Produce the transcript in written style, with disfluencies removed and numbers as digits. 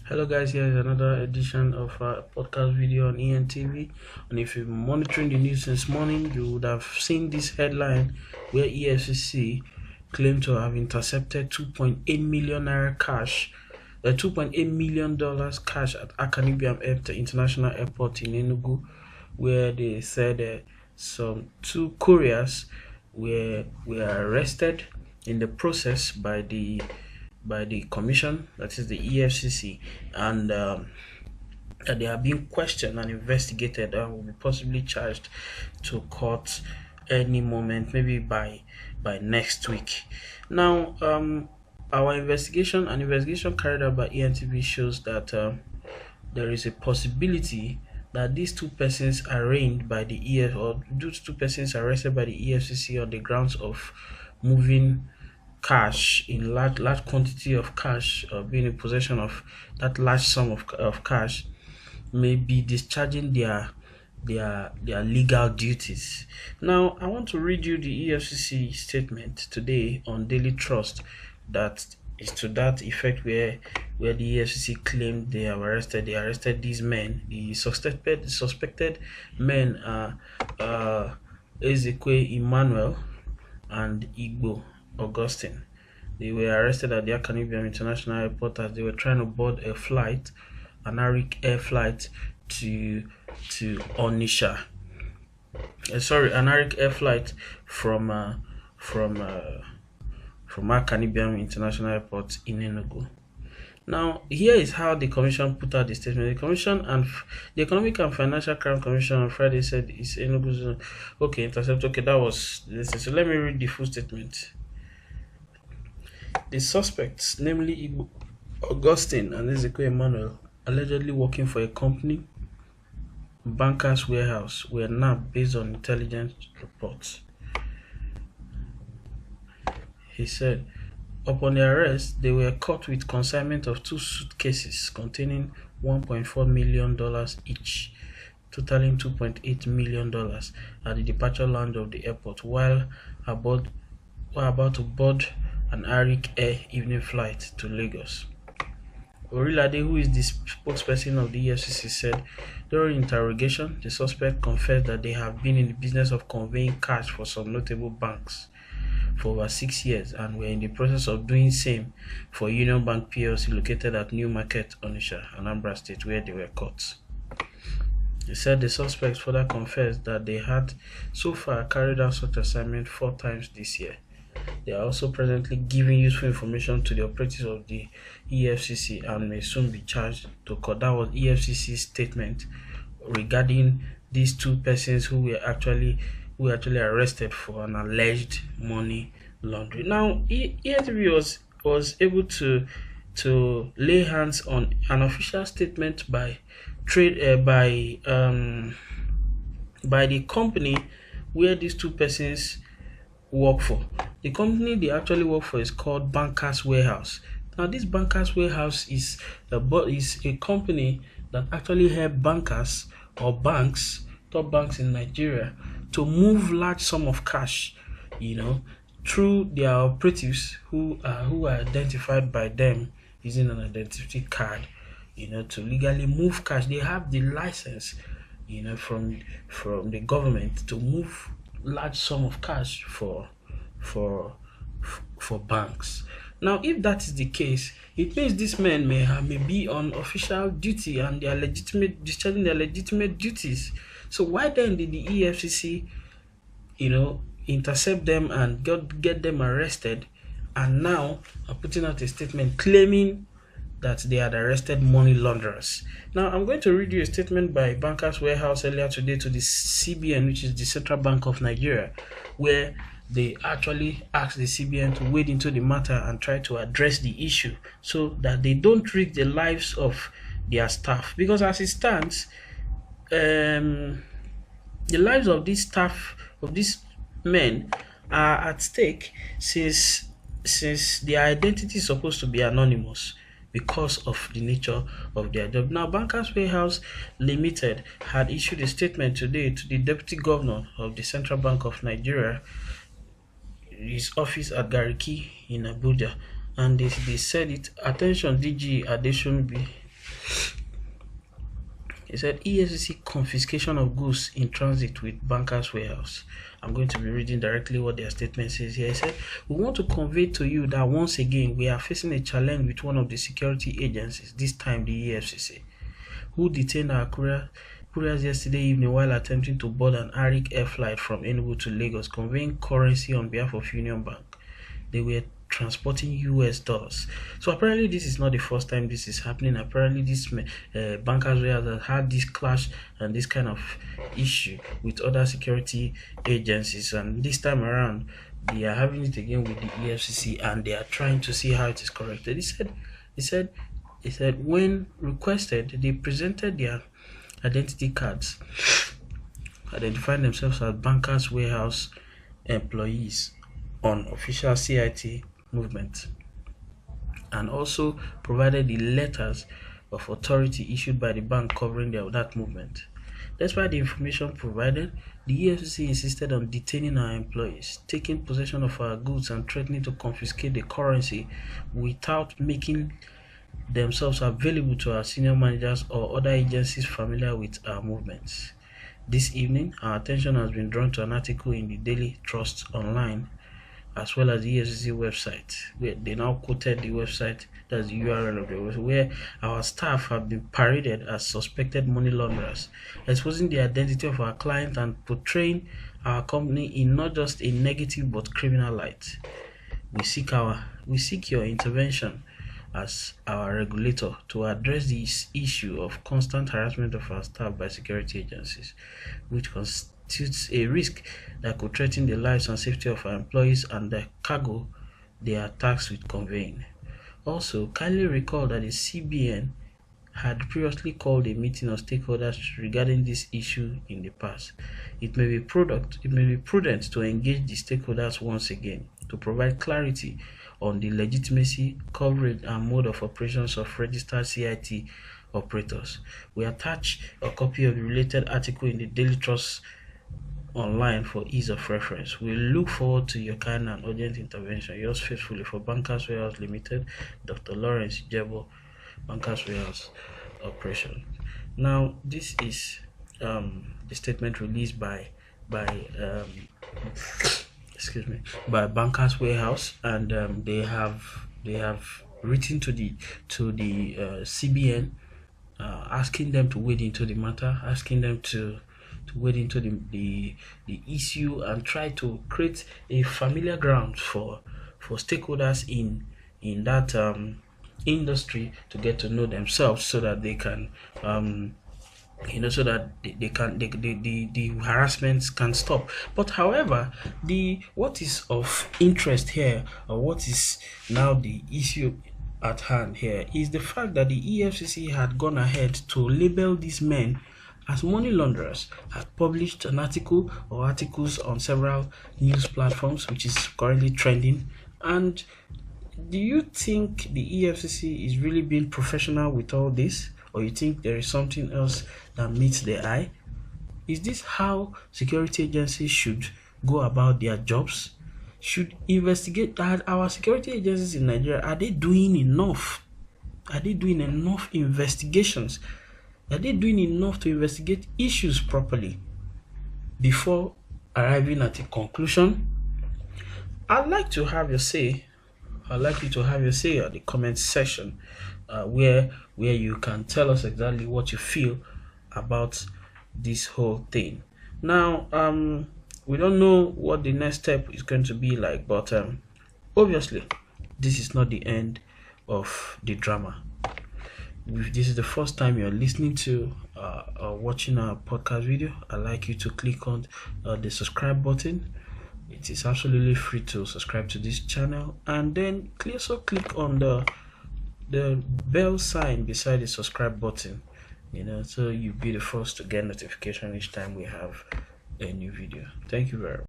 Hello guys, here is another edition of a podcast video on ENTV. And if you've been monitoring the news since morning, you would have seen this headline where Efcc claimed to have intercepted 2.8 million naira cash, $2.8 million cash at Akanibiam International Airport in Enugu, where they said some two couriers were arrested in the process by the commission, that is the EFCC, and that they are being questioned and investigated and will be possibly charged to court any moment, maybe by next week. Now, our investigation carried out by ENTV shows that there is a possibility that these two persons arraigned by the or those two persons arrested by the EFCC on the grounds of moving cash in large quantity of cash, or being in possession of that large sum of cash, may be discharging their legal duties. Now, I want to read you the EFCC statement today on Daily Trust that is to that effect, where the EFCC claimed they arrested these men. The suspected men are Ezekwe Emmanuel and Igbo Augustine. They were arrested at the Akanibiam International Airport as they were trying to board a flight, an Arik Air flight to Onitsha. An Arik Air flight from Akanibiam International Airport in Enugu. Now, here is how the Commission put out the statement. The Commission and the Economic and Financial Crime Commission on Friday said it's Enugu's intercept. Okay, that was this. So let me read the full statement. The suspects, namely Igbo Augustine and Ezekwe Emmanuel, allegedly working for a company, Bankers Warehouse, were nabbed based on intelligence reports. He said, upon their arrest, they were caught with consignment of 2 suitcases containing $1.4 million each, totaling $2.8 million at the departure lounge of the airport while about to board an Arik Air evening flight to Lagos. Orilade, who is the spokesperson of the EFCC, said during interrogation, the suspect confessed that they have been in the business of conveying cash for some notable banks for over 6 years and were in the process of doing same for Union Bank PLC located at New Market, Onitsha, Anambra State, where they were caught. He said the suspects further confessed that they had so far carried out such assignment 4 times this year. They are also presently giving useful information to the operatives of the EFCC and may soon be charged to court. That was EFCC's statement regarding these 2 persons who were actually arrested for an alleged money laundering. Now, ENTV was able to lay hands on an official statement by the company where these 2 persons work for. The company they actually work for is called Bankers Warehouse. Now, this Bankers Warehouse is a company that actually help bankers or banks, top banks in Nigeria, to move large sum of cash, through their operatives who are identified by them using an identity card, to legally move cash. They have the license, from the government to move large sum of cash for banks. Now, if that is the case, it means these men may be on official duty and they are discharging their legitimate duties. So why then did the EFCC, intercept them and get them arrested, and now are putting out a statement claiming that they had arrested money launderers? Now, I'm going to read you a statement by Bankers Warehouse earlier today to the CBN, which is the Central Bank of Nigeria, where they actually asked the CBN to wade into the matter and try to address the issue so that they don't risk the lives of their staff. Because as it stands, the lives of these staff, of these men, are at stake since their identity is supposed to be anonymous because of the nature of their job. Now, Bankers Warehouse Limited had issued a statement today to the Deputy Governor of the Central Bank of Nigeria, his office at Gariki in Abuja, and they said it, attention DG Adeshunbi, He said EFCC confiscation of goods in transit with bankers warehouse. I'm going to be reading directly what their statement says here. He said, we want to convey to you that once again we are facing a challenge with one of the security agencies, this time the EFCC, who detained our couriers yesterday evening while attempting to board an Arik air flight from Enugu to Lagos, conveying currency on behalf of Union Bank. They were transporting US dollars. So apparently this is not the first time this is happening. Apparently this bankers have had this clash and this kind of issue with other security agencies, and this time around they are having it again with the EFCC, and they are trying to see how it is corrected. He said when requested, they presented their identity cards, identifying themselves as bankers warehouse employees on official CIT movement, and also provided the letters of authority issued by the bank covering that movement. Despite the information provided, the EFCC insisted on detaining our employees, taking possession of our goods, and threatening to confiscate the currency without making themselves available to our senior managers or other agencies familiar with our movements. This evening, our attention has been drawn to an article in the Daily Trust Online, as well as the EFCC website, where they now quoted the website, that's the URL of the website, where our staff have been paraded as suspected money launderers, exposing the identity of our client and portraying our company in not just a negative but criminal light. We seek your intervention as our regulator to address this issue of constant harassment of our staff by security agencies, which constitutes a risk that could threaten the lives and safety of our employees and the cargo they are tasked with conveying. Also, kindly recall that the CBN had previously called a meeting of stakeholders regarding this issue in the past. It may be prudent to engage the stakeholders once again to provide clarity on the legitimacy, coverage, and mode of operations of registered CIT operators. We attach a copy of the related article in the Daily Trust Online for ease of reference. We look forward to your kind and urgent intervention. Yours faithfully, for Bankers Warehouse Limited, Dr. Lawrence Jebo, Bankers Warehouse Operation. Now, this is the statement released by Bankers Warehouse, and they have written to the CBN, asking them to wade into the matter, asking them to wade into the issue and try to create a familiar ground for stakeholders in that industry to get to know themselves, so that they can so that the harassments can stop. But however, what is of interest here, or what is now the issue at hand here, is the fact that the EFCC had gone ahead to label these men as money launderers, had published an article or articles on several news platforms, which is currently trending. And do you think the EFCC is really being professional with all this, or you think there is something else that meets the eye? Is this how security agencies should go about their jobs? Should investigate that our security agencies in Nigeria, are they doing enough? Are they doing enough investigations? Are they doing enough to investigate issues properly before arriving at a conclusion? I'd like to have your say. I'd like you to have your say at the comment section, where you can tell us exactly what you feel about this whole thing. Now, we don't know what the next step is going to be like, but obviously, this is not the end of the drama. If this is the first time you're listening to or watching our podcast video, I'd like you to click on the subscribe button. It is absolutely free to subscribe to this channel, and then also click on the bell sign beside the subscribe button, so you'll be the first to get notification each time we have a new video. Thank you very much.